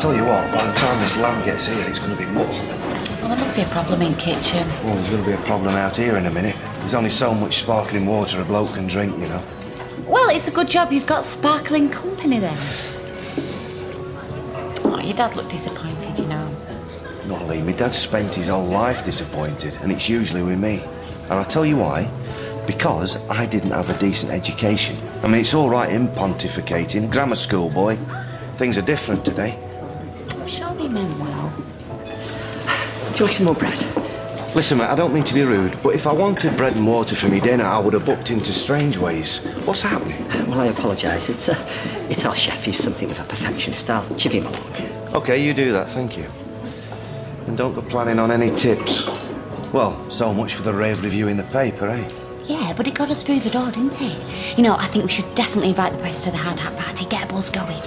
tell you what, by the time this lamb gets here, it's going to be muddled. Well, there must be a problem in kitchen. Well, there's going to be a problem out here in a minute. There's only so much sparkling water a bloke can drink, you know. Well, it's a good job you've got sparkling company then. Oh, your dad looked disappointed, you know. Not Lee, my dad's spent his whole life disappointed, and it's usually with me. And I'll tell you why. Because I didn't have a decent education. I mean, it's all right him pontificating, grammar school boy. Things are different today. I'm sure he meant well. Do you like some more bread? Listen, mate, I don't mean to be rude, but if I wanted bread and water for me dinner, I would have booked into Strange Ways. What's happening? Well, I apologise. It's our chef. He's something of a perfectionist. I'll chiv him along. OK, you do that, thank you. And don't go planning on any tips. Well, so much for the rave review in the paper, eh? Yeah, but it got us through the door, didn't it? You know, I think we should definitely invite the press to the hard hat party, get a buzz going.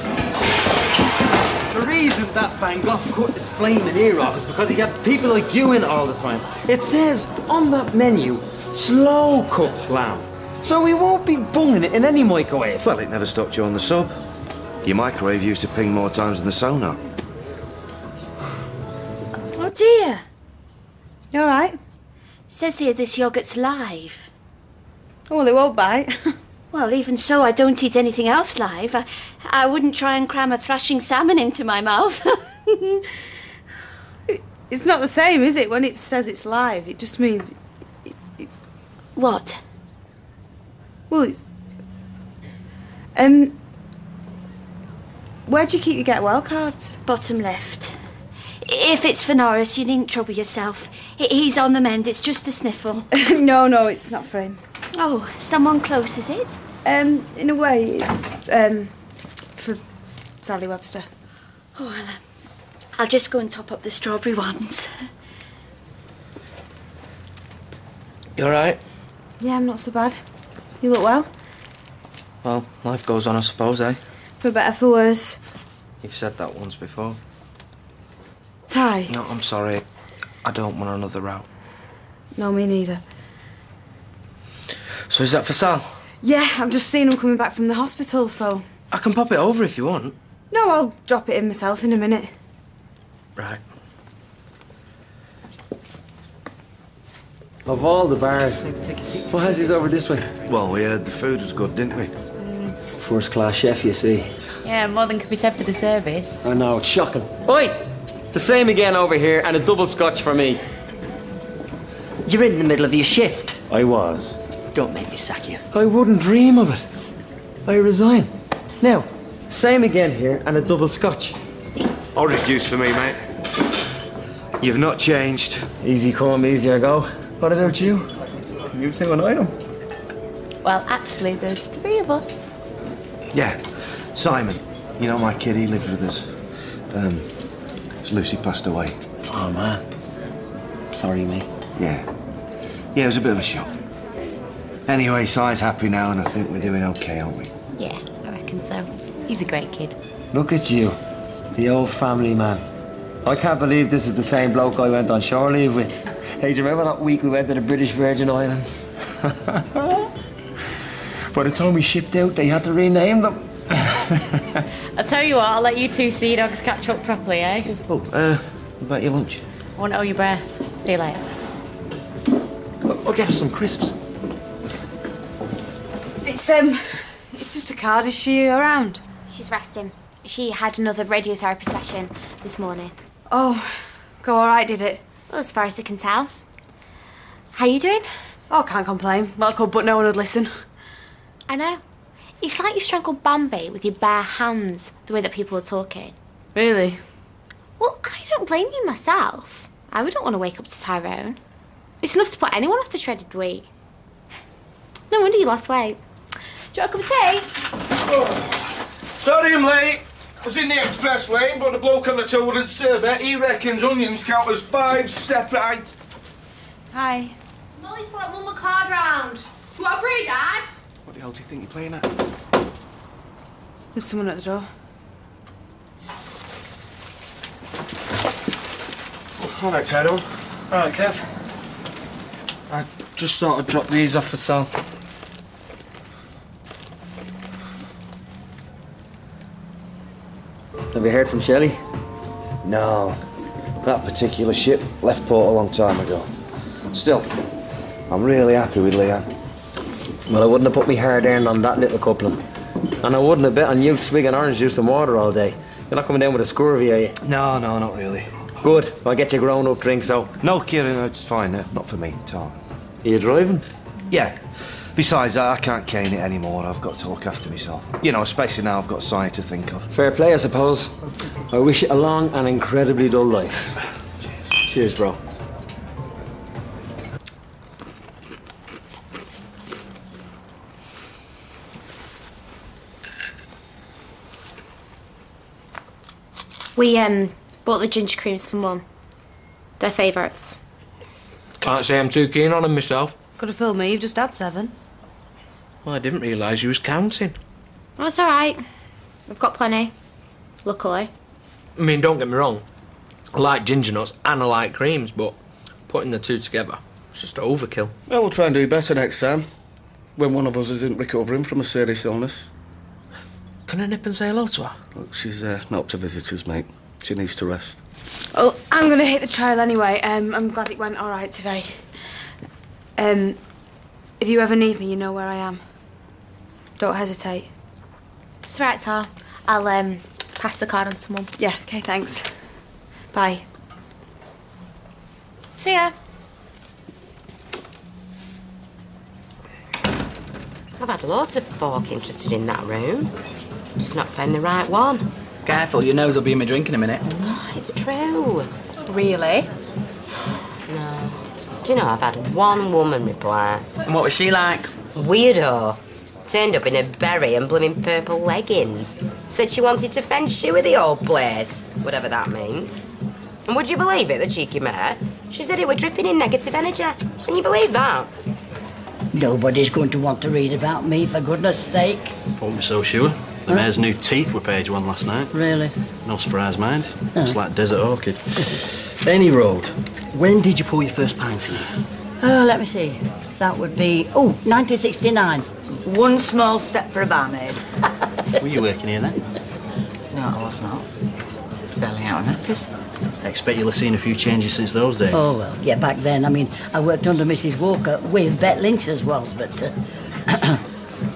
The reason that Van Gogh cut his flaming ear off is because he had people like you in all the time. It says on that menu, slow-cooked lamb. So we won't be bunging it in any microwave. Well, it never stopped you on the sub. Your microwave used to ping more times than the sonar. Oh, dear. You all right? Says here this yoghurt's live. Oh, well, it won't bite. Well, even so, I don't eat anything else live. I wouldn't try and cram a thrashing salmon into my mouth. It's not the same, is it, when it says it's live? It just means it's... What? Well, it's... Where do you keep your get well cards? Bottom left. If it's for Norris, you needn't trouble yourself. He's on the mend, it's just a sniffle. No, it's not for him. Oh, someone close, is it? In a way, it's, for Sally Webster. Oh, well, I'll just go and top up the strawberry ones. You all right? Yeah, I'm not so bad. You look well? Well, life goes on, I suppose, eh? For better, for worse. You've said that once before. Ty? No, I'm sorry. I don't want another row. No, me neither. So is that for Sal? Yeah, I'm just seeing him coming back from the hospital, so... I can pop it over if you want. No, I'll drop it in myself in a minute. Right. Of all the bars, take a seat. What has you over this way? Well, we heard the food was good, didn't we? First-class chef, you see. Yeah, more than could be said for the service. I know, it's shocking. Oi! The same again over here, and a double scotch for me. You're in the middle of your shift. I was. Don't make me sack you. I wouldn't dream of it. I resign. Now, same again here, and a double scotch. Orange juice for me, mate. You've not changed. Easy come, easier go. What about you? You say one item. Well, actually, there's 3 of us. Yeah, Simon. You know my kid, he lived with us. Lucy passed away. Oh, man. Sorry, mate. Yeah, it was a bit of a shock. Anyway, Si's happy now, and I think we're doing okay, aren't we? Yeah, I reckon so. He's a great kid. Look at you, the old family man. I can't believe this is the same bloke I went on shore leave with. Hey, do you remember that week we went to the British Virgin Islands? By the time we shipped out, they had to rename them. I'll tell you what, I'll let you 2 sea dogs catch up properly, eh? Oh, what about your lunch? I won't hold your breath. See you later. I'll get us some crisps. It's just a card. Is she around? She's resting. She had another radiotherapy session this morning. Oh, go all right, did it? Well, as far as I can tell. How you doing? Oh, can't complain. Well, I could, but no one would listen. I know. It's like you strangled Bambi with your bare hands, the way that people are talking. Really? Well, I don't blame you myself. I wouldn't want to wake up to Tyrone. It's enough to put anyone off the shredded wheat. No wonder you lost weight. Do you want a cup of tea? Oh, sorry I'm late. I was in the express lane, but the bloke on the children's survey, he reckons onions count as 5 separate items. Hi. Molly's brought Mum a card round. Do you want a brew, Dad? What the hell do you think you're playing at? There's someone at the door. All right, Tyrone. All right, Kev. I just thought I'd drop these off for Sal. Have you heard from Shelley? No. That particular ship left port a long time ago. Still, I'm really happy with Leanne. Well, I wouldn't have put me hard-earned on that little coupling. And I wouldn't have bet on you swigging orange juice and water all day. You're not coming down with a scurvy, are you? No, not really. Good. I'll get you a grown-up drink, so... No, Kieran, it's fine. Not for me at all. Are you driving? Yeah. Besides, I can't cane it anymore. I've got to look after myself. You know, especially now I've got Sire to think of. Fair play, I suppose. I wish you a long and incredibly dull life. Cheers, bro. We, bought the ginger creams for Mum. They're favourites. Can't say I'm too keen on them myself. Could have fooled me, you've just had 7. Well, I didn't realise you was counting. Oh, it's alright. We've got plenty. Luckily. I mean, don't get me wrong. I like ginger nuts and I like creams, but putting the two together, it's just overkill. Well, we'll try and do better next time. When one of us isn't recovering from a serious illness. Can I nip and say hello to her? Look, she's not up to visitors, mate. She needs to rest. Oh, I'm going to hit the trail anyway. I'm glad it went all right today. If you ever need me, you know where I am. Don't hesitate. It's alright, Tar. I'll, pass the card on to Mum. Yeah, okay, thanks. Bye. See ya. I've had loads of folk interested in that room. Just not found the right one. Careful, your nose will be in my drink in a minute. Oh, it's true. Really? No. Do you know, I've had one woman reply. And what was she like? Weirdo. Turned up in a berry and blooming purple leggings. Said she wanted to feng shui the old place. Whatever that means. And would you believe it, the cheeky mare? She said it were dripping in negative energy. Can you believe that? Nobody's going to want to read about me, for goodness sake. Won't be so sure. The mare's new teeth were page 1 last night. Really? No surprise, mind. It's like desert orchid. Any road. When did you pull your first pint in here? Oh, let me see. That would be, 1969. One small step for a barmaid. Were you working here then? No, I was not. Barely out of nappies. I expect you'll have seen a few changes since those days. Oh, well, yeah, back then, I worked under Mrs. Walker with Bet Lynch as well, but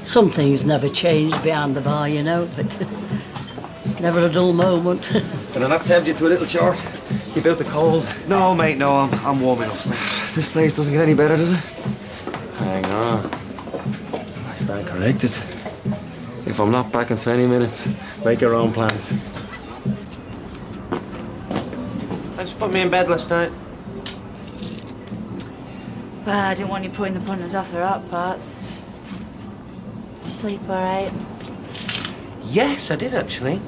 some things never changed behind the bar, you know, but never a dull moment. Can I not tempt you to a little short? Keep out the cold. No, mate, no, I'm warm enough. This place doesn't get any better, does it? Hang on. I stand corrected. If I'm not back in 20 minutes, make your own plans. Thanks for putting me in bed last night. Well, I didn't want you putting the punters off their hot parts. Did you sleep all right? Yes, I did actually.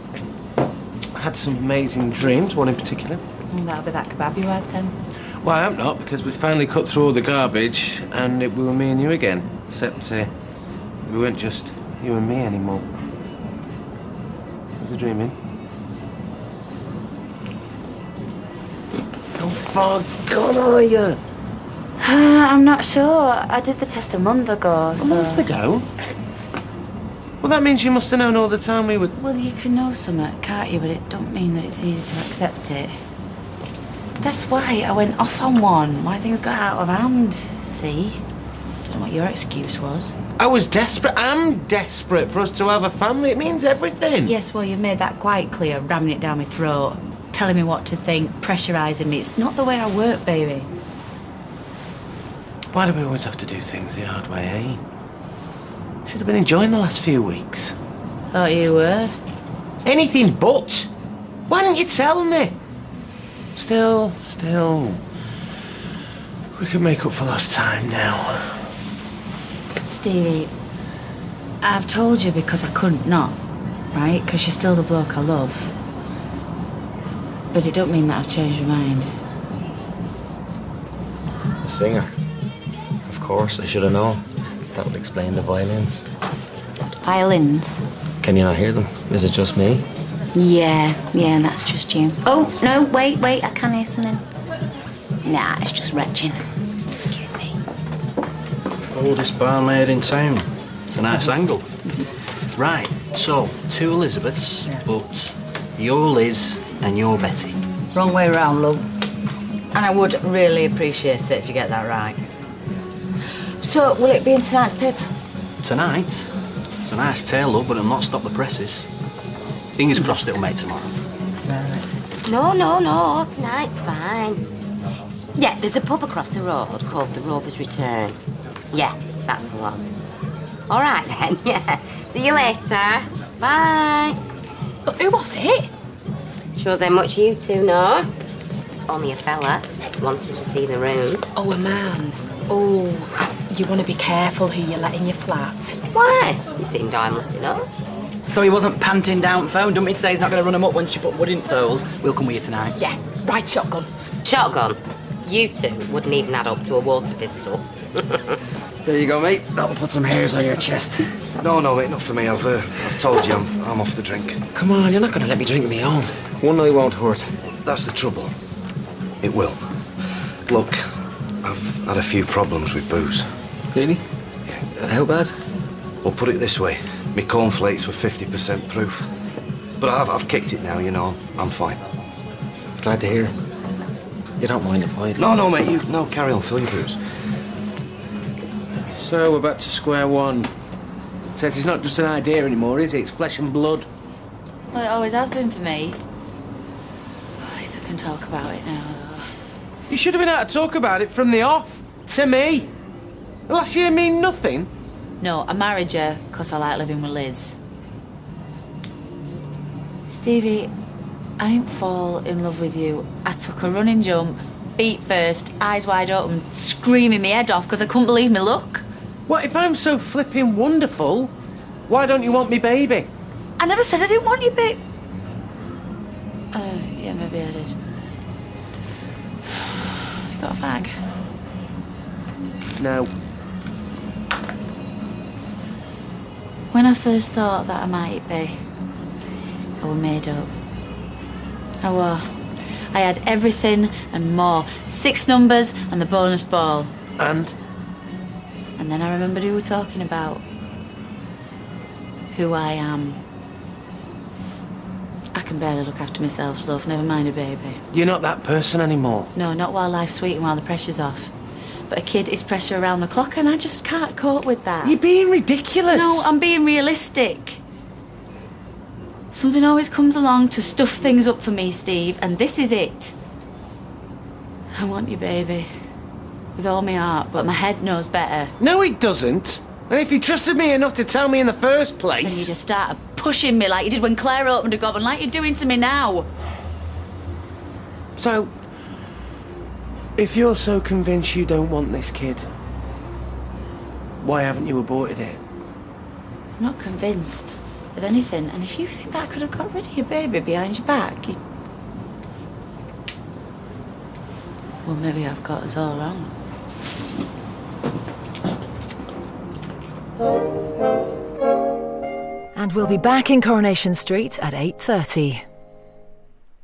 I had some amazing dreams, one in particular. That'll be that kebab you had then. Well, I hope not, because we finally cut through all the garbage and it were me and you again. Except we weren't just you and me anymore. Was I dreaming? How far gone are you? I'm not sure. I did the test a month ago, so... A month ago? Well, that means you must have known all the time we would... Well, you can know something, can't you? But it don't mean that it's easy to accept it. That's why I went off on one. Why things got out of hand, see? Don't know what your excuse was. I was desperate. I'm desperate for us to have a family. It means everything. Yes, well, you've made that quite clear, ramming it down my throat, telling me what to think, pressurising me. It's not the way I work, baby. Why do we always have to do things the hard way, eh? Should have been enjoying the last few weeks. Thought you were. Anything but. Why didn't you tell me? Still. We can make up for lost time now. Stevie, I've told you because I couldn't not, right? Because you're still the bloke I love. But it don't mean that I've changed my mind. The singer. Of course, I should have known. That would explain the violins. Violins? Can you not hear them? Is it just me? Yeah, and that's just you. Oh, no, wait, I can hear something. Nah, it's just retching. Excuse me. Oldest barmaid in town. It's a nice angle. Right, so, 2 Elizabeths, but you're Liz and you're Betty. Wrong way round, love. And I would really appreciate it if you get that right. So, will it be in tonight's paper? Tonight? It's a nice tale, love, but it'll not stop the presses. Fingers crossed it'll make tomorrow. No, tonight's fine. Yeah, there's a pub across the road called the Rover's Return. Yeah, that's the one. All right then, yeah. See you later. Bye. Who was it? Shows how much you two know. Only a fella wanting to see the room. Oh, a man. Oh, you want to be careful who you let in your flat. Why? You seemed harmless enough. So he wasn't panting down phone. Don't mean to say he's not going to run him up once you put wood in fold. We'll come with you tonight. Yeah, right shotgun. Shotgun? You two wouldn't even add up to a water pistol. There you go, mate. That'll put some hairs on your chest. No, mate, not for me. I've told you I'm off the drink. Come on, you're not going to let me drink me own. One night won't hurt. That's the trouble. It will. Look, I've had a few problems with booze. Really? Yeah. How bad? Well, put it this way. My cornflakes were 50% proof. But I've kicked it now, you know. I'm fine. Glad to hear. You don't mind if I... No, mate, no, carry on. Fill your booze. So we're back to square one. Says it's not just an idea anymore, is it? It's flesh and blood. Well, it always has been for me. At least I can talk about it now, though. You should have been able to talk about it from the off. To me. Last year mean nothing. No, I married you because I like living with Liz. Stevie, I didn't fall in love with you. I took a running jump, feet first, eyes wide open, screaming my head off because I couldn't believe my luck. What, if I'm so flipping wonderful, why don't you want me baby? I never said I didn't want you, babe. Yeah, maybe I did. Have you got a fag? No. When I first thought that I might be, I was made up. I was. I had everything and more. 6 numbers and the bonus ball. And then I remembered who we were talking about. Who I am. I can barely look after myself, love, never mind a baby. You're not that person anymore. No, not while life's sweet and while the pressure's off. But a kid is pressure around the clock and I just can't cope with that. You're being ridiculous. No, I'm being realistic. Something always comes along to stuff things up for me, Steve, and this is it. I want you, baby. With all my heart, but my head knows better. No, it doesn't. And if you trusted me enough to tell me in the first place... Then you just started pushing me like you did when Claire opened a gob and like you're doing to me now. So, if you're so convinced you don't want this kid, why haven't you aborted it? I'm not convinced of anything, and if you think that I could have got rid of your baby behind your back, well, maybe I've got us all wrong. And we'll be back in Coronation Street at 8:30.